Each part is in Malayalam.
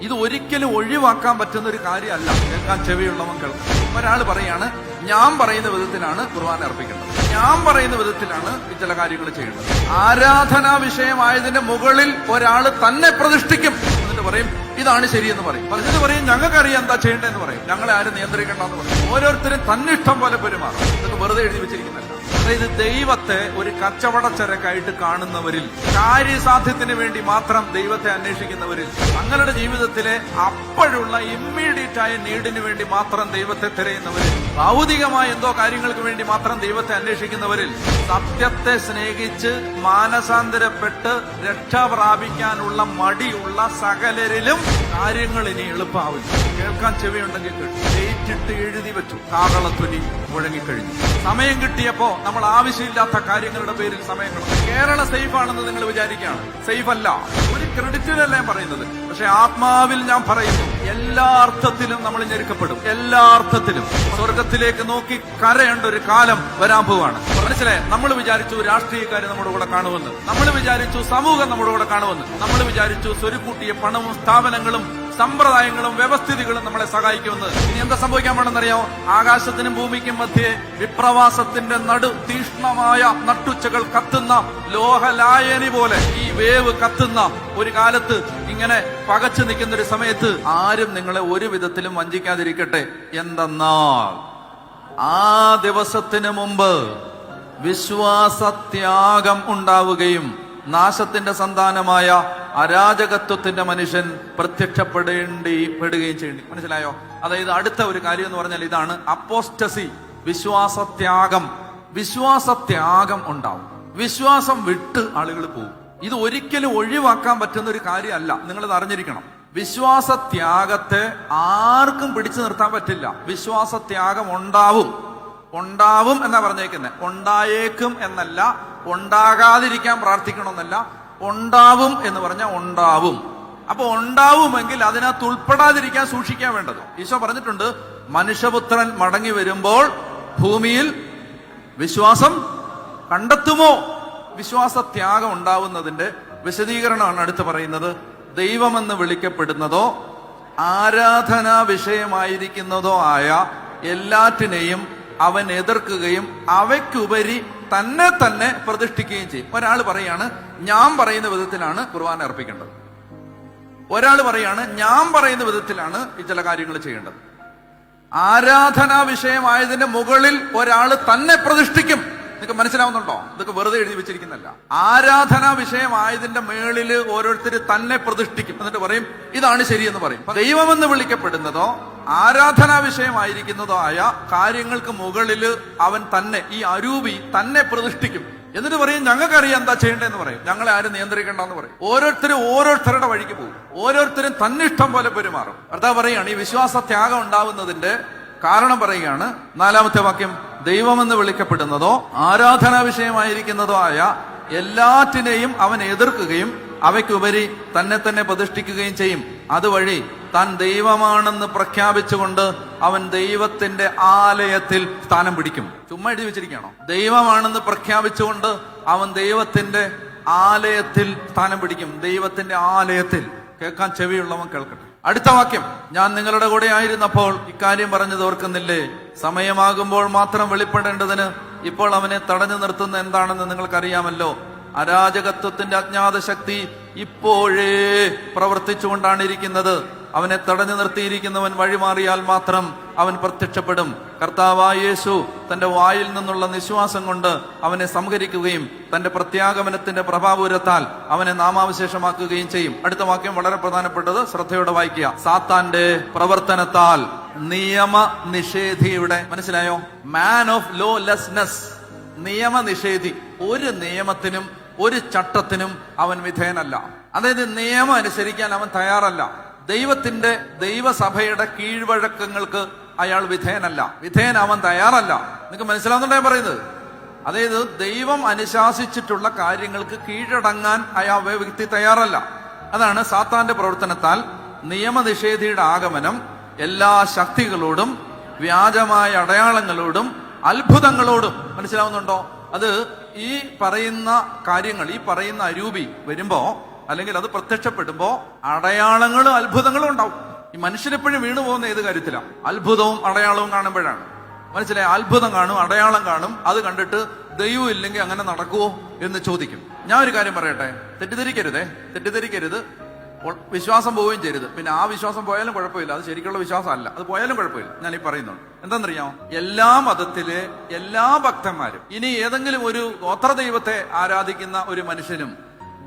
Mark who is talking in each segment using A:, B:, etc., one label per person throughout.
A: ഇത് ഒരിക്കലും ഒഴിവാക്കാൻ പറ്റുന്ന ഒരു കാര്യമല്ല. കേൾക്കാൻ ചെവിയുള്ളവൻ കേൾക്കും. ഒരാൾ പറയാണ്, ഞാൻ പറയുന്ന വിധത്തിലാണ് ഖുർആൻ അർപ്പിക്കേണ്ടത്, ഞാൻ പറയുന്ന വിധത്തിലാണ് ചില കാര്യങ്ങൾ ചെയ്യേണ്ടത്. ആരാധനാ വിഷയമായതിന്റെ മുകളിൽ ഒരാൾ തന്നെ പ്രതിഷ്ഠിക്കും. എന്നിട്ട് പറയും ഇതാണ് ശരിയെന്ന് പറയും. പറഞ്ഞിട്ട് പറയും ഞങ്ങൾക്കറിയാം എന്താ ചെയ്യേണ്ടതെന്ന് പറയും. ഞങ്ങളെ ആരും നിയന്ത്രിക്കേണ്ടെന്ന് പറയും. ഓരോരുത്തരും തന്നിഷ്ടം പോലെ പെരുമാറും. ഇതൊക്കെ വെറുതെ എഴുതി വെച്ചിരിക്കുന്നല്ല. അതായത് ദൈവത്തെ ഒരു കച്ചവടച്ചരക്കായിട്ട് കാണുന്നവരിൽ, കാര്യസാധ്യത്തിന് വേണ്ടി മാത്രം ദൈവത്തെ അന്വേഷിക്കുന്നവരിൽ, തങ്ങളുടെ ജീവിതത്തിലെ അപ്പോഴുള്ള ഇമ്മീഡിയറ്റ് ആയ നീഡിന് വേണ്ടി മാത്രം ദൈവത്തെ തിരയുന്നവരിൽ, ഭൗതികമായ എന്തോ കാര്യങ്ങൾക്ക് വേണ്ടി മാത്രം ദൈവത്തെ അന്വേഷിക്കുന്നവരിൽ, സത്യത്തെ സ്നേഹിച്ച് മാനസാന്തരപ്പെട്ട് രക്ഷ പ്രാപിക്കാനുള്ള മടിയുള്ള സകലരിലും കാര്യങ്ങൾ ഇനി എളുപ്പമാവില്ല. കേൾക്കാൻ ചെവിയുണ്ടെങ്കിൽ കേട്ടു. ഡേറ്റിട്ട് എഴുതി വെച്ചു. കാകളത്തൊലി മുഴങ്ങിക്കഴിഞ്ഞു. സമയം കിട്ടിയപ്പോ നമ്മൾ ആവശ്യമില്ലാത്ത കാര്യങ്ങളുടെ പേരിൽ സമയം കളഞ്ഞു. കേരള സേഫ് ആണെന്ന് നിങ്ങൾ വിചാരിക്കുകയാണ്. സേഫ് അല്ല. ഒരു ക്രെഡിറ്റിലല്ല ഞാൻ പറയുന്നത്. പക്ഷെ ആത്മാവിൽ ഞാൻ പറയുന്നു, എല്ലാ അർത്ഥത്തിലും നമ്മൾ ഞെരുക്കപ്പെടും. എല്ലാ അർത്ഥത്തിലും സ്വർഗത്തിലേക്ക് നോക്കി കരയേണ്ട ഒരു കാലം വരാൻ പോവാണ്. മനസ്സിലായി? നമ്മൾ വിചാരിച്ചു രാഷ്ട്രീയക്കാർ നമ്മുടെ കൂടെ കാണുമെന്ന്, നമ്മൾ വിചാരിച്ചു സമൂഹം നമ്മുടെ കൂടെ കാണുമെന്ന്, നമ്മൾ വിചാരിച്ചു സ്വരുക്കൂട്ടിയ പണവും സ്ഥാപനങ്ങളും സമ്പ്രദായങ്ങളും വ്യവസ്ഥിതികളും നമ്മളെ സഹായിക്കുമെന്ന്. ഇനി എന്താ സംഭവിക്കാൻ വേണമെന്നറിയാമോ? ആകാശത്തിനും ഭൂമിക്കും മധ്യേ വിപ്രവാസത്തിന്റെ തീഷ്ണമായ നട്ടുച്ചകൾ കത്തുന്ന ലോഹലായനി പോലെ ഈ വേവ് കത്തുന്ന ഒരു കാലത്ത് ഇങ്ങനെ പകച്ചു നിൽക്കുന്ന ഒരു സമയത്ത് ആരും നിങ്ങളെ ഒരു വിധത്തിലും വഞ്ചിക്കാതിരിക്കട്ടെ. എന്തെന്നാൽ ആ ദിവസത്തിന് മുമ്പ് വിശ്വാസത്യാഗം ഉണ്ടാവുകയും നാശത്തിന്റെ സന്താനമായ അരാജകത്വത്തിന്റെ മനുഷ്യൻ പ്രത്യക്ഷപ്പെടുകയും ചെയ്യേണ്ടി. മനസ്സിലായോ? അതായത് അടുത്ത ഒരു കാര്യം എന്ന് പറഞ്ഞാൽ ഇതാണ് അപ്പോസ്റ്റസി, വിശ്വാസത്യാഗം. വിശ്വാസത്യാഗം ഉണ്ടാവും. വിശ്വാസം വിട്ട് ആളുകൾ പോകും. ഇത് ഒരിക്കലും ഒഴിവാക്കാൻ പറ്റുന്ന ഒരു കാര്യമല്ല. നിങ്ങളിത് അറിഞ്ഞിരിക്കണം. വിശ്വാസത്യാഗത്തെ ആർക്കും പിടിച്ചു നിർത്താൻ പറ്റില്ല. വിശ്വാസത്യാഗം ഉണ്ടാവും. ഉണ്ടാവും എന്നാ പറഞ്ഞേക്കുന്നത്. ഉണ്ടായേക്കും എന്നല്ല, ഉണ്ടാകാതിരിക്കാൻ പ്രാർത്ഥിക്കണമെന്നല്ല. ഉണ്ടാവും എന്ന് പറഞ്ഞാൽ ഉണ്ടാവും. അപ്പൊ ഉണ്ടാവുമെങ്കിൽ അതിനകത്ത് ഉൾപ്പെടാതിരിക്കാൻ സൂക്ഷിക്കാൻ വേണ്ടത്. ഈശോ പറഞ്ഞിട്ടുണ്ട്, മനുഷ്യപുത്രൻ മടങ്ങി വരുമ്പോൾ ഭൂമിയിൽ വിശ്വാസം കണ്ടെത്തുമോ? വിശ്വാസത്യാഗം ഉണ്ടാവുന്നതിന്റെ വിശദീകരണമാണ് അടുത്ത് പറയുന്നത്. ദൈവമെന്ന് വിളിക്കപ്പെടുന്നതോ ആരാധനാ വിഷയമായിരിക്കുന്നതോ ആയ എല്ലാറ്റിനെയും അവൻ എതിർക്കുകയും അവയ്ക്കുപരി തന്നെ തന്നെ പ്രതിഷ്ഠിക്കുകയും ചെയ്യും. ഒരാൾ പറയാണ്, ഞാൻ പറയുന്ന വിധത്തിലാണ് ഖുർആൻ അർപ്പിക്കേണ്ടത്. ഒരാൾ പറയാണ്, ഞാൻ പറയുന്ന വിധത്തിലാണ് ഈ ചില കാര്യങ്ങൾ ചെയ്യേണ്ടത്. ആരാധനാ വിഷയമായതിന്റെ മുകളിൽ ഒരാൾ തന്നെ പ്രതിഷ്ഠിക്കും. നിങ്ങൾക്ക് മനസ്സിലാവുന്നുണ്ടോ? ഇതൊക്കെ വെറുതെ എഴുതി വെച്ചിരിക്കുന്നല്ല. ആരാധനാ വിഷയമായതിന്റെ മേളില് ഓരോരുത്തർ തന്നെ പ്രതിഷ്ഠിക്കും. എന്നിട്ട് പറയും ഇതാണ് ശരിയെന്ന് പറയും. ദൈവമെന്ന് വിളിക്കപ്പെടുന്നതോ ആരാധനാ വിഷയമായിരിക്കുന്നതോ ആയ കാര്യങ്ങൾക്ക് മുകളില് അവൻ തന്നെ, ഈ അരൂപി തന്നെ പ്രതിഷ്ഠിക്കും. എന്നിട്ട് പറയും ഞങ്ങൾക്കറിയാം എന്താ ചെയ്യേണ്ടതെന്ന് പറയും. ഞങ്ങളെ ആരും നിയന്ത്രിക്കേണ്ടെന്ന് പറയും. ഓരോരുത്തരും ഓരോരുത്തരുടെ വഴിക്ക് പോകും. ഓരോരുത്തരും തന്നിഷ്ടം പോലെ പെരുമാറും. കർത്താവ് പറയുകയാണ്, ഈ വിശ്വാസത്യാഗം ഉണ്ടാവുന്നതിന്റെ കാരണം പറയുകയാണ്. 4-ാമത്തെ വാക്യം, ദൈവമെന്ന് വിളിക്കപ്പെടുന്നതോ ആരാധനാ വിഷയമായിരിക്കുന്നതോ ആയ എല്ലാറ്റിനെയും അവൻ എതിർക്കുകയും അവയ്ക്കുപരി തന്നെ തന്നെ പ്രതിഷ്ഠിക്കുകയും ചെയ്യും. അതുവഴി താൻ ദൈവമാണെന്ന് പ്രഖ്യാപിച്ചുകൊണ്ട് അവൻ ദൈവത്തിന്റെ ആലയത്തിൽ സ്ഥാനം പിടിക്കും. ചുമ്മാ എഴുതി വെച്ചിരിക്കുകയാണോ? ദൈവമാണെന്ന് പ്രഖ്യാപിച്ചുകൊണ്ട് അവൻ ദൈവത്തിന്റെ ആലയത്തിൽ സ്ഥാനം പിടിക്കും. ദൈവത്തിന്റെ ആലയത്തിൽ. കേൾക്കാൻ ചെവിയുള്ളവൻ കേൾക്കട്ടെ. അടുത്ത വാക്യം, ഞാൻ നിങ്ങളുടെ കൂടെ ആയിരുന്നപ്പോൾ ഇക്കാര്യം പറഞ്ഞത് ഓർക്കുന്നില്ലേ? സമയമാകുമ്പോൾ മാത്രം വെളിപ്പെടേണ്ടതിന് ഇപ്പോൾ അവനെ തടഞ്ഞു നിർത്തുന്ന എന്താണെന്ന് നിങ്ങൾക്കറിയാമല്ലോ. അരാജകത്വത്തിന്റെ അജ്ഞാത ശക്തി ഇപ്പോഴേ പ്രവർത്തിച്ചുകൊണ്ടാണ് ഇരിക്കുന്നത്. അവനെ തടഞ്ഞു നിർത്തിയിരിക്കുന്നവൻ വഴിമാറിയാൽ മാത്രം അവൻ പ്രത്യക്ഷപ്പെടും. കർത്താവായ യേശു തന്റെ വായിൽ നിന്നുള്ള നിശ്വാസം കൊണ്ട് അവനെ സംഹരിക്കുകയും തന്റെ പ്രത്യാഗമനത്തിന്റെ പ്രഭാപൂരത്താൽ അവനെ നാമാവശേഷമാക്കുകയും ചെയ്യും. അടുത്ത വാക്യം വളരെ പ്രധാനപ്പെട്ടത്, ശ്രദ്ധയോടെ വായിക്കുക. സാത്താന്റെ പ്രവർത്തനത്താൽ നിയമ നിഷേധിയുടെ, മനസ്സിലായോ? മാൻ ഓഫ് ലോലെസ്നെസ്, നിയമനിഷേധി. ഒരു നിയമത്തിനും ഒരു ചട്ടത്തിനും അവൻ വിധേയനല്ല. അതായത് നിയമം അനുസരിക്കാൻ അവൻ തയ്യാറല്ല. ദൈവസഭയുടെ കീഴ്വഴക്കങ്ങൾക്ക് അയാൾ വിധേയനല്ല. വിധേയനാവാൻ തയ്യാറല്ല. നിങ്ങൾക്ക് മനസ്സിലാവുന്നുണ്ടോ ഞാൻ പറയുന്നത്? അതായത് ദൈവം അനുശാസിച്ചിട്ടുള്ള കാര്യങ്ങൾക്ക് കീഴടങ്ങാൻ അയാൾ വ്യക്തി തയ്യാറല്ല. അതാണ് സാത്താന്റെ പ്രവർത്തനത്താൽ നിയമനിഷേധിയുടെ ആഗമനം എല്ലാ ശക്തികളോടും വ്യാജമായ അടയാളങ്ങളോടും അത്ഭുതങ്ങളോടും. മനസ്സിലാവുന്നുണ്ടോ? അത് ഈ പറയുന്ന കാര്യങ്ങൾ, ഈ പറയുന്ന അരൂപി വരുമ്പോ അല്ലെങ്കിൽ അത് പ്രത്യക്ഷപ്പെടുമ്പോ അടയാളങ്ങളും അത്ഭുതങ്ങളും ഉണ്ടാവും. ഈ മനുഷ്യരെപ്പോഴും വീണു പോകുന്ന ഏത് കാര്യത്തിലാണ്? അത്ഭുതവും അടയാളവും കാണുമ്പോഴാണ്. മനസ്സിലായി? അത്ഭുതം കാണും, അടയാളം കാണും, അത് കണ്ടിട്ട് ദൈവം ഇല്ലെങ്കിൽ അങ്ങനെ നടക്കുവോ എന്ന് ചോദിക്കും. ഞാൻ ഒരു കാര്യം പറയട്ടെ, തെറ്റിദ്ധരിക്കരുത്. വിശ്വാസം പോവുകയും ചെയ്യരുത്. പിന്നെ ആ വിശ്വാസം പോയാലും കുഴപ്പമില്ല, അത് ശരിക്കുള്ള വിശ്വാസം അല്ല, അത് പോയാലും കുഴപ്പമില്ല. ഞാൻ ഈ പറയുന്നുണ്ട് എന്താണെന്നറിയാമോ, എല്ലാ മതത്തിലെ എല്ലാ ഭക്തന്മാരും, ഇനി ഏതെങ്കിലും ഒരു ഗോത്രദൈവത്തെ ആരാധിക്കുന്ന ഒരു മനുഷ്യനും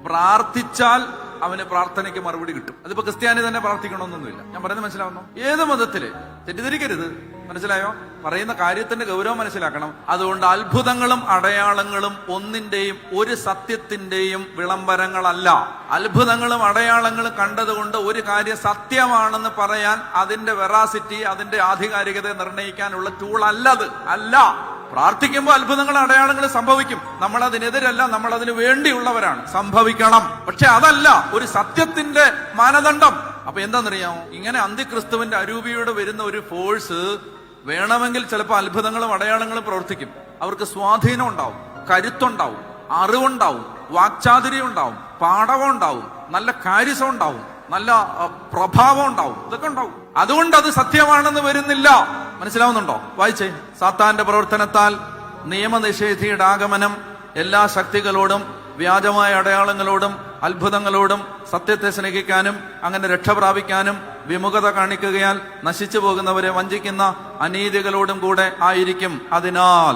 A: പ്രാർത്ഥിച്ചാൽ അവന് പ്രാർത്ഥനയ്ക്ക് മറുപടി കിട്ടും. അതിപ്പോ ക്രിസ്ത്യാനി തന്നെ പ്രാർത്ഥിക്കണമെന്നൊന്നുമില്ല. ഞാൻ പറയുന്നത് മനസ്സിലാവുന്നു? ഏത് മതത്തില്, തെറ്റിദ്ധരിക്കരുത്. മനസ്സിലായോ? പറയുന്ന കാര്യത്തിന്റെ ഗൗരവം മനസ്സിലാക്കണം. അതുകൊണ്ട് അത്ഭുതങ്ങളും അടയാളങ്ങളും ഒന്നിന്റെയും ഒരു സത്യത്തിന്റെയും വിളംബരങ്ങളല്ല. അത്ഭുതങ്ങളും അടയാളങ്ങളും കണ്ടതുകൊണ്ട് ഒരു കാര്യം സത്യമാണെന്ന് പറയാൻ അതിന്റെ വെറാസിറ്റി, അതിന്റെ ആധികാരികത നിർണ്ണയിക്കാനുള്ള ടൂൾ അല്ലത്. അല്ല. പ്രാർത്ഥിക്കുമ്പോൾ അത്ഭുതങ്ങളും അടയാളങ്ങളും സംഭവിക്കും. നമ്മൾ അതിനെതിരല്ല, നമ്മൾ അതിന് വേണ്ടിയുള്ളവരാണ്. സംഭവിക്കണം. പക്ഷെ അതല്ല ഒരു സത്യത്തിന്റെ മാനദണ്ഡം. അപ്പൊ എന്താണെന്നറിയാമോ, ഇങ്ങനെ അന്തിക്രിസ്തുവിന്റെ അരൂപിയോട് വരുന്ന ഒരു ഫോഴ്സ് വേണമെങ്കിൽ ചിലപ്പോൾ അത്ഭുതങ്ങളും അടയാളങ്ങളും പ്രവർത്തിക്കും. അവർക്ക് സ്വാധീനം ഉണ്ടാവും, കരുത്തുണ്ടാവും, അറിവുണ്ടാവും, വാക്ചാതുര്യം ഉണ്ടാവും, പാടവം ഉണ്ടാവും, നല്ല കാര്യസം ഉണ്ടാവും, നല്ല പ്രഭാവം ഉണ്ടാവും, ഇതൊക്കെ ഉണ്ടാവും. അതുകൊണ്ട് അത് സത്യമാണെന്ന് വരുന്നില്ല. മനസ്സിലാവുന്നുണ്ടോ? വായിച്ചേ. സാത്താന്റെ പ്രവർത്തനത്താൽ നിയമനിഷേധിയുടെ ആഗമനം എല്ലാ ശക്തികളോടും വ്യാജമായ അടയാളങ്ങളോടും അത്ഭുതങ്ങളോടും സത്യത്തെ സ്നേഹിക്കാനും അങ്ങനെ രക്ഷ പ്രാപിക്കാനും വിമുഖത കാണിക്കുകയാൽ നശിച്ചു പോകുന്നവരെ വഞ്ചിക്കുന്ന അനീതികളോടും കൂടെ ആയിരിക്കും. അതിനാൽ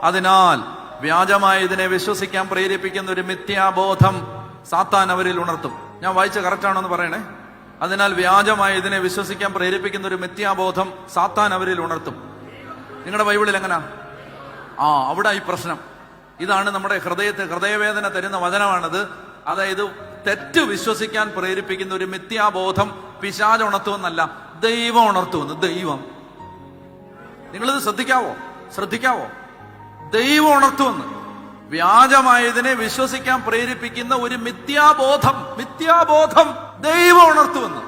A: അതിനാൽ വ്യാജമായ ഇതിനെ വിശ്വസിക്കാൻ പ്രേരിപ്പിക്കുന്ന ഒരു മിഥ്യാബോധം സാത്താൻ അവരിൽ ഉണർത്തും. ഞാൻ വായിച്ച കറക്റ്റാണോ എന്ന് പറയണേ. അതിനാൽ വ്യാജമായ ഇതിനെ വിശ്വസിക്കാൻ പ്രേരിപ്പിക്കുന്ന ഒരു മിഥ്യാബോധം സാത്താൻ അവരിൽ ഉണർത്തും. നിങ്ങളുടെ ബൈബിളിൽ എങ്ങനാ? അവിടെ ഈ പ്രശ്നം ഇതാണ്. നമ്മുടെ ഹൃദയവേദന തരുന്ന വചനമാണത്. അതായത് തെറ്റ് വിശ്വസിക്കാൻ പ്രേരിപ്പിക്കുന്ന ഒരു മിഥ്യാബോധം പിശാച് ഉണർത്തുമെന്നല്ല, ദൈവം ഉണർത്തുമെന്ന്. ദൈവം, നിങ്ങളിത് ശ്രദ്ധിക്കാവോ? ദൈവം ഉണർത്തുമെന്ന്. വ്യാജമായതിനെ വിശ്വസിക്കാൻ പ്രേരിപ്പിക്കുന്ന ഒരു മിഥ്യാബോധം ദൈവം ഉണർത്തുമെന്ന്.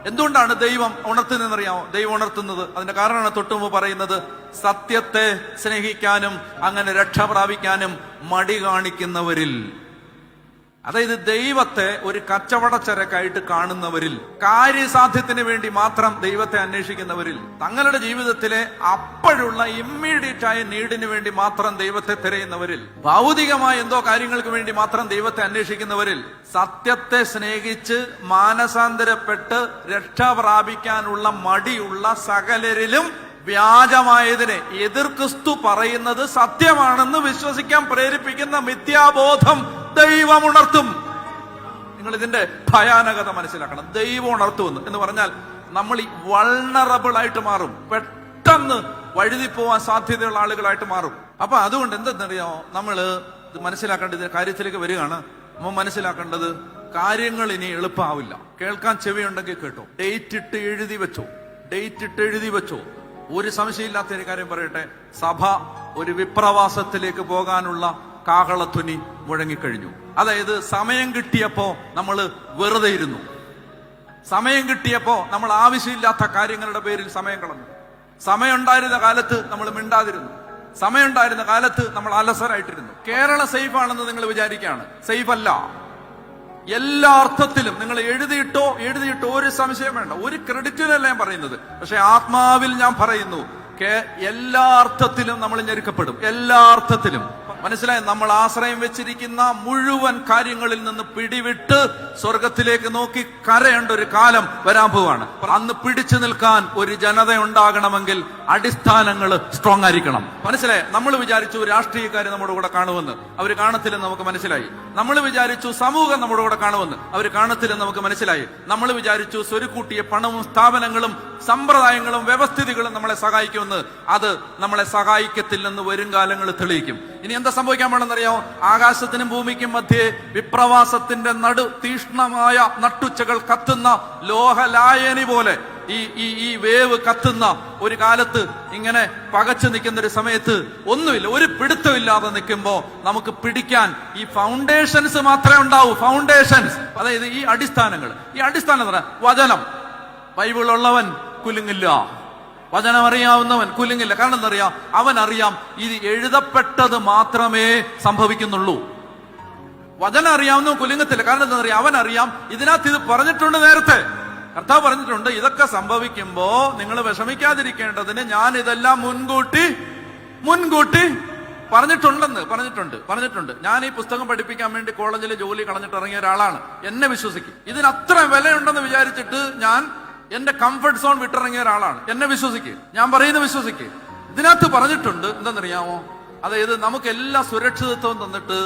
A: എന്തുകൊണ്ടാണ് ദൈവം ഉണർത്തുന്നതെന്നറിയാമോ? ദൈവം ഉണർത്തുന്നത് അതിന്റെ കാരണമാണ് തൊട്ടുമുമ്പ് പറയുന്നത്. സത്യത്തെ സ്നേഹിക്കാനും അങ്ങനെ രക്ഷ പ്രാപിക്കാനും മടി കാണിക്കുന്നവരിൽ, അതായത് ദൈവത്തെ ഒരു കച്ചവടച്ചരക്കായിട്ട് കാണുന്നവരിൽ, കാര്യസാധ്യത്തിന് വേണ്ടി മാത്രം ദൈവത്തെ അന്വേഷിക്കുന്നവരിൽ, തങ്ങളുടെ ജീവിതത്തിലെ അപ്പോഴുള്ള ഇമ്മീഡിയറ്റ് ആയ നീഡിന് വേണ്ടി മാത്രം ദൈവത്തെ തിരയുന്നവരിൽ, ഭൗതികമായ എന്തോ കാര്യങ്ങൾക്ക് വേണ്ടി മാത്രം ദൈവത്തെ അന്വേഷിക്കുന്നവരിൽ, സത്യത്തെ സ്നേഹിച്ച് മാനസാന്തരപ്പെട്ട് രക്ഷ പ്രാപിക്കാനുള്ള മടിയുള്ള സകലരിലും വ്യാജമായതിനെ എതിർ ക്രിസ്തു പറയുന്നത് സത്യമാണെന്ന് വിശ്വസിക്കാൻ പ്രേരിപ്പിക്കുന്ന മിഥ്യാബോധം ദൈവം ഉണർത്തും. നിങ്ങൾ ഇതിന്റെ ഭയാനകത മനസ്സിലാക്കണം. ദൈവം ഉണർത്തുമെന്ന് എന്ന് പറഞ്ഞാൽ നമ്മൾ ഈ വൾണറബിൾ ആയിട്ട് മാറും, പെട്ടെന്ന് വഴുതി പോവാൻ സാധ്യതയുള്ള ആളുകളായിട്ട് മാറും. അപ്പൊ അതുകൊണ്ട് എന്തെന്നറിയാമോ, നമ്മള് ഇത് മനസ്സിലാക്കേണ്ടത് കാര്യത്തിലേക്ക് വരികയാണ്. നമ്മൾ മനസ്സിലാക്കേണ്ടത് കാര്യങ്ങൾ ഇനി എളുപ്പമാവില്ല. കേൾക്കാൻ ചെവിയുണ്ടെങ്കിൽ കേട്ടോ. ഡേറ്റ് ഇട്ട് എഴുതി വെച്ചോ. ഒരു സംശയമില്ലാത്ത ഒരു കാര്യം പറയട്ടെ, സഭ ഒരു വിപ്രവാസത്തിലേക്ക് പോകാനുള്ള കാഹളധ്വനി മുഴങ്ങിക്കഴിഞ്ഞു. അതായത് സമയം കിട്ടിയപ്പോ നമ്മൾ വെറുതെ ഇരുന്നു, സമയം കിട്ടിയപ്പോ നമ്മൾ ആവശ്യമില്ലാത്ത കാര്യങ്ങളുടെ പേരിൽ സമയം കളഞ്ഞു. സമയം ഉണ്ടായിരുന്ന കാലത്ത് നമ്മൾ മിണ്ടാതിരുന്നു, സമയം ഉണ്ടായിരുന്ന കാലത്ത് നമ്മൾ അലസരായിട്ടിരുന്നു. കേരള സേഫ് ആണെന്ന് നിങ്ങൾ വിചാരിക്കുകയാണ്. സേഫ് അല്ല. എല്ലാ അർത്ഥത്തിലും നിങ്ങൾ എഴുതിയിട്ടോ ഒരു സംശയം വേണ്ട, ഒരു ക്രെഡിറ്റിനല്ല ഞാൻ പറയുന്നത്. പക്ഷെ ആത്മാവിൽ ഞാൻ പറയുന്നു, എല്ലാ അർത്ഥത്തിലും നമ്മൾ ഞെരുക്കപ്പെടും. എല്ലാ അർത്ഥത്തിലും. മനസ്സിലായി? നമ്മൾ ആശ്രയം വെച്ചിരിക്കുന്ന മുഴുവൻ കാര്യങ്ങളിൽ നിന്ന് പിടിവിട്ട് സ്വർഗത്തിലേക്ക് നോക്കി കരയേണ്ട ഒരു കാലം വരാൻ പോവാണ്. അന്ന് പിടിച്ചു നിൽക്കാൻ ഒരു ജനത ഉണ്ടാകണമെങ്കിൽ അടിസ്ഥാനങ്ങൾ സ്ട്രോങ് ആയിരിക്കണം. മനസ്സിലായി? നമ്മൾ വിചാരിച്ചു രാഷ്ട്രീയക്കാർ നമ്മുടെ കൂടെ കാണുമെന്ന്, അവർ കാണത്തില്ലെന്ന് നമുക്ക് മനസ്സിലായി. നമ്മൾ വിചാരിച്ചു സമൂഹം നമ്മുടെ കൂടെ കാണുമെന്ന്, അവർ കാണത്തില്ലെന്ന് നമുക്ക് മനസ്സിലായി. നമ്മൾ വിചാരിച്ചു സ്വരുക്കൂട്ടിയ പണവും സ്ഥാപനങ്ങളും സമ്പ്രദായങ്ങളും വ്യവസ്ഥിതികളും നമ്മളെ സഹായിക്കുമെന്ന്, അത് നമ്മളെ സഹായിക്കത്തില്ലെന്ന് വരും കാലങ്ങൾ തെളിയിക്കും. ഇനി എന്താ സംഭവിക്കാൻ വേണമെന്നറിയാമോ? ആകാശത്തിനും ഭൂമിക്കും മധ്യേ വിപ്രവാസത്തിന്റെ തീഷ്ണമായ നട്ടുച്ചകൾ കത്തുന്ന ലോഹലായനി പോലെ ഈ വേവ് കത്തുന്ന ഒരു കാലത്ത് ഇങ്ങനെ പകച്ചു നിൽക്കുന്ന ഒരു സമയത്ത് ഒന്നുമില്ല, ഒരു പിടുത്തമില്ലാതെ നിൽക്കുമ്പോ നമുക്ക് പിടിക്കാൻ ഈ ഫൗണ്ടേഷൻസ് മാത്രമേ ഉണ്ടാവൂ. ഫൗണ്ടേഷൻസ്, അതായത് ഈ അടിസ്ഥാനങ്ങൾ. ഈ അടിസ്ഥാനം എന്താ? വചനം. ബൈബിൾ ഉള്ളവൻ കുലുങ്ങില്ല, വചനം അറിയാവുന്നവൻ കുലുങ്ങില്ല. കാരണം എന്തറിയാം? അവൻ അറിയാം ഇത് എഴുതപ്പെട്ടത് മാത്രമേ സംഭവിക്കുന്നുള്ളൂ. വചനം അറിയാവുന്ന കുലുങ്ങത്തില്ല. കാരണം എന്താ പറയുക, അവൻ അറിയാം ഇതിനകത്ത് ഇത് പറഞ്ഞിട്ടുണ്ട്. നേരത്തെ കർത്താവ് പറഞ്ഞിട്ടുണ്ട്, ഇതൊക്കെ സംഭവിക്കുമ്പോ നിങ്ങൾ വിഷമിക്കാതിരിക്കേണ്ടതിന് ഞാൻ ഇതെല്ലാം മുൻകൂട്ടി പറഞ്ഞിട്ടുണ്ട്. ഞാൻ ഈ പുസ്തകം പഠിപ്പിക്കാൻ വേണ്ടി കോളേജിലെ ജോലി കളഞ്ഞിട്ട് ഇറങ്ങിയ ഒരാളാണ്. എന്നെ വിശ്വസിക്കും. ഇതിന് അത്ര വിലയുണ്ടെന്ന് വിചാരിച്ചിട്ട് ഞാൻ എന്റെ കംഫർട്ട് സോൺ വിട്ടിറങ്ങിയ ഒരാളാണ്. എന്നെ വിശ്വസിക്കുക, ഞാൻ പറയുന്നത് വിശ്വസിക്കുക. ഇതിനകത്ത് പറഞ്ഞിട്ടുണ്ട് എന്തെന്നറിയാമോ, അതായത് നമുക്ക് എല്ലാ സുരക്ഷിതത്വവും തന്നിട്ട്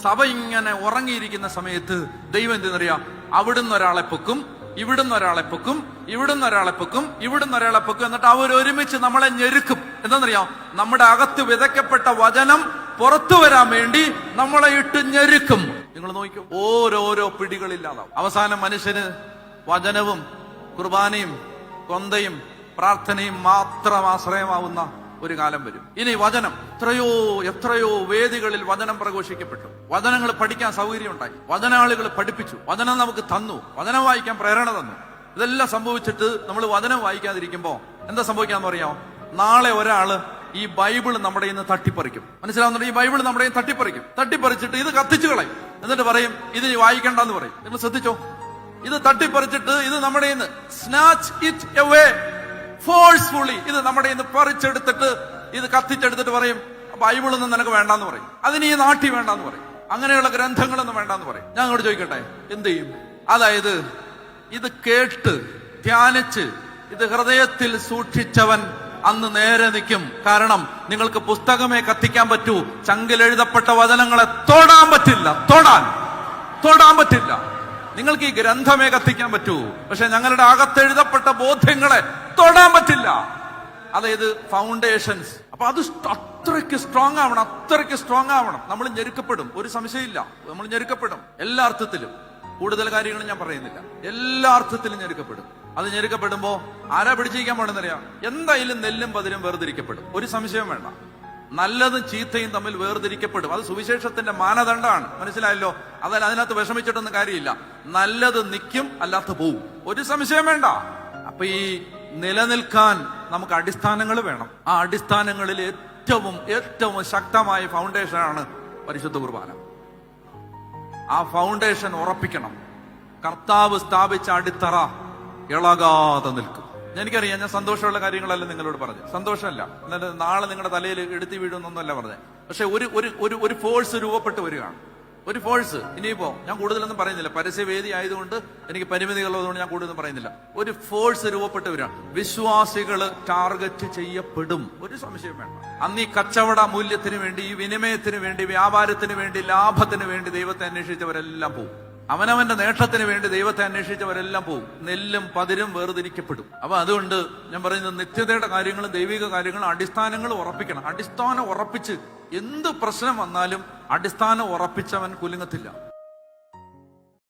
A: സഭ ഇങ്ങനെ ഉറങ്ങിയിരിക്കുന്ന സമയത്ത് ദൈവം എന്തെന്നറിയാം, അവിടുന്ന് ഒരാളെ പൊക്കും, ഇവിടുന്ന് ഒരാളെ പൊക്കും, ഇവിടുന്ന് ഒരാളെ പൊക്കും, ഇവിടുന്ന് ഒരാളെ പൊക്കും. എന്നിട്ട് അവരൊരുമിച്ച് നമ്മളെ ഞെരുക്കും. എന്താണെന്നറിയാം, നമ്മുടെ അകത്ത് വിതയ്ക്കപ്പെട്ട വചനം പുറത്തു വരാൻ വേണ്ടി നമ്മളെ ഇട്ട് ഞെരുക്കും. നിങ്ങൾ നോക്കിക്കോ, ഓരോരോ പിടികളില്ലാതാവും. അവസാനം മനുഷ്യന് വചനവും കുർബാനയും കൊന്തയും പ്രാർത്ഥനയും മാത്രം ആശ്രയമാവുന്ന ഒരു കാലം വരും. ഇനി വചനം എത്രയോ വേദികളിൽ വചനം പ്രഘോഷിക്കപ്പെട്ടു. വചനങ്ങൾ പഠിക്കാൻ സൗകര്യം ഉണ്ടായി, വചനാളികൾ പഠിപ്പിച്ചു, വചനം നമുക്ക് തന്നു, വചനം വായിക്കാൻ പ്രേരണ തന്നു. ഇതെല്ലാം സംഭവിച്ചിട്ട് നമ്മൾ വചനം വായിക്കാതിരിക്കുമ്പോ എന്താ സംഭവിക്കാന്ന് പറയാമോ, നാളെ ഒരാള് ഈ ബൈബിൾ നമ്മുടെ ഇന്ന് തട്ടിപ്പറിക്കും. മനസ്സിലാവുന്നുണ്ട്? ഈ ബൈബിൾ നമ്മുടെ തട്ടിപ്പറിച്ചിട്ട് ഇത് കത്തിച്ചു കളയും. എന്നിട്ട് പറയും ഇത് വായിക്കണ്ടെന്ന് പറയും. നിങ്ങൾ ശ്രദ്ധിച്ചോ, ഇത് തട്ടിപ്പറിച്ചിട്ട് ഇത് നമ്മുടെ ഇന്ന് സ്നാച്ച് ഇറ്റ് അവേ ഫോഴ്സ്ഫുള്ളി, ഇത് നമ്മുടെ ഇന്ന് പറിച്ചെടുത്തിട്ട് ഇത് കത്തിച്ചെടുത്തിട്ട് പറയും ബൈബിളൊന്നും നിനക്ക് വേണ്ടാന്ന് പറയും, അതിന് ഈ നാട്ടി വേണ്ടാന്ന് പറയും, അങ്ങനെയുള്ള ഗ്രന്ഥങ്ങളൊന്നും വേണ്ടാന്ന് പറയും. ഞാൻ അങ്ങോട്ട് ചോദിക്കട്ടെ, എന്ത് ചെയ്യും? അതായത് ഇത് കേട്ട് ധ്യാനിച്ച് ഇത് ഹൃദയത്തിൽ സൂക്ഷിച്ചവൻ അന്ന് നേരെ നിൽക്കും. കാരണം നിങ്ങൾക്ക് പുസ്തകമേ കത്തിക്കാൻ പറ്റൂ, ചങ്കിലെഴുതപ്പെട്ട വചനങ്ങളെ തൊടാൻ പറ്റില്ല. നിങ്ങൾക്ക് ഈ ഗ്രന്ഥമേ കത്തിക്കാൻ പറ്റൂ, പക്ഷെ ഞങ്ങളുടെ അകത്തെഴുതപ്പെട്ട ബോധ്യങ്ങളെ തൊടാൻ പറ്റില്ല. അതായത് ഫൗണ്ടേഷൻസ്. അപ്പൊ അത് അത്രയ്ക്ക് സ്ട്രോങ് ആവണം. നമ്മൾ ഞെരുക്കപ്പെടും, ഒരു സംശയമില്ല. നമ്മൾ ഞെരുക്കപ്പെടും എല്ലാ അർത്ഥത്തിലും. കൂടുതൽ കാര്യങ്ങളും ഞാൻ പറയുന്നില്ല, എല്ലാ അർത്ഥത്തിലും ഞെരുക്കപ്പെടും. അത് ഞെരുക്കപ്പെടുമ്പോ ആരാ പിടിച്ചിരിക്കാൻ പോണെന്നറിയാം, എന്തായാലും നെല്ലും പതിരും വേർതിരിക്കപ്പെടും. ഒരു സംശയം വേണ്ട, നല്ലതും ചീത്തയും തമ്മിൽ വേർതിരിക്കപ്പെടും. അത് സുവിശേഷത്തിന്റെ മാനദണ്ഡമാണ്. മനസ്സിലായല്ലോ? അതിനകത്ത് വിഷമിച്ചിട്ടൊന്നും കാര്യമില്ല. നല്ലത് നിൽക്കും, അല്ലാത്ത പോവും. ഒരു സംശയം വേണ്ട. അപ്പൊ ഈ നിലനിൽക്കാൻ നമുക്ക് അടിസ്ഥാനങ്ങൾ വേണം. ആ അടിസ്ഥാനങ്ങളിൽ ഏറ്റവും ശക്തമായ ഫൗണ്ടേഷനാണ് പരിശുദ്ധ കുർബാന. ആ ഫൗണ്ടേഷൻ ഉറപ്പിക്കണം. കർത്താവ് സ്ഥാപിച്ച അടിത്തറ ഇളകാതെ നിൽക്കും. എനിക്കറിയാം, ഞാൻ സന്തോഷമുള്ള കാര്യങ്ങളല്ല നിങ്ങളോട് പറഞ്ഞു, സന്തോഷമല്ല. എന്നിട്ട് നാളെ നിങ്ങളുടെ തലയിൽ എടുത്തി വീഴുന്നൊന്നുമല്ല പറഞ്ഞത്. പക്ഷെ ഒരു ഫോഴ്സ് രൂപപ്പെട്ട് വരികയാണ്, ഒരു ഫോഴ്സ്. ഇനിയിപ്പോ ഞാൻ കൂടുതലൊന്നും പറയുന്നില്ല, പരസ്യവേദി ആയതുകൊണ്ട് എനിക്ക് പരിമിതികളുള്ളതുകൊണ്ട് ഞാൻ കൂടുതലൊന്നും പറയുന്നില്ല. ഒരു ഫോഴ്സ് രൂപപ്പെട്ട് വരികയാണ്. വിശ്വാസികള് ടാർഗറ്റ് ചെയ്യപ്പെടും, ഒരു സംശയം വേണ്ട. അന്ന് ഈ കച്ചവട മൂല്യത്തിന് വേണ്ടി, ഈ വിനിമയത്തിന് വേണ്ടി, വ്യാപാരത്തിന് വേണ്ടി, ലാഭത്തിന് വേണ്ടി ദൈവത്തെ അന്വേഷിച്ചവരെല്ലാം പോകും. അവനവന്റെ നേട്ടത്തിന് വേണ്ടി ദൈവത്തെ അന്വേഷിച്ചവരെല്ലാം പോകും. നെല്ലും പതിരും വേർതിരിക്കപ്പെടും. അപ്പൊ അതുകൊണ്ട് ഞാൻ പറയുന്നത്, നിത്യതയുടെ കാര്യങ്ങളും ദൈവിക കാര്യങ്ങളും അടിസ്ഥാനങ്ങൾ ഉറപ്പിക്കണം. അടിസ്ഥാനം ഉറപ്പിച്ച് എന്ത് പ്രശ്നം വന്നാലും അടിസ്ഥാനം ഉറപ്പിച്ചവൻ കുലുങ്ങത്തില്ല.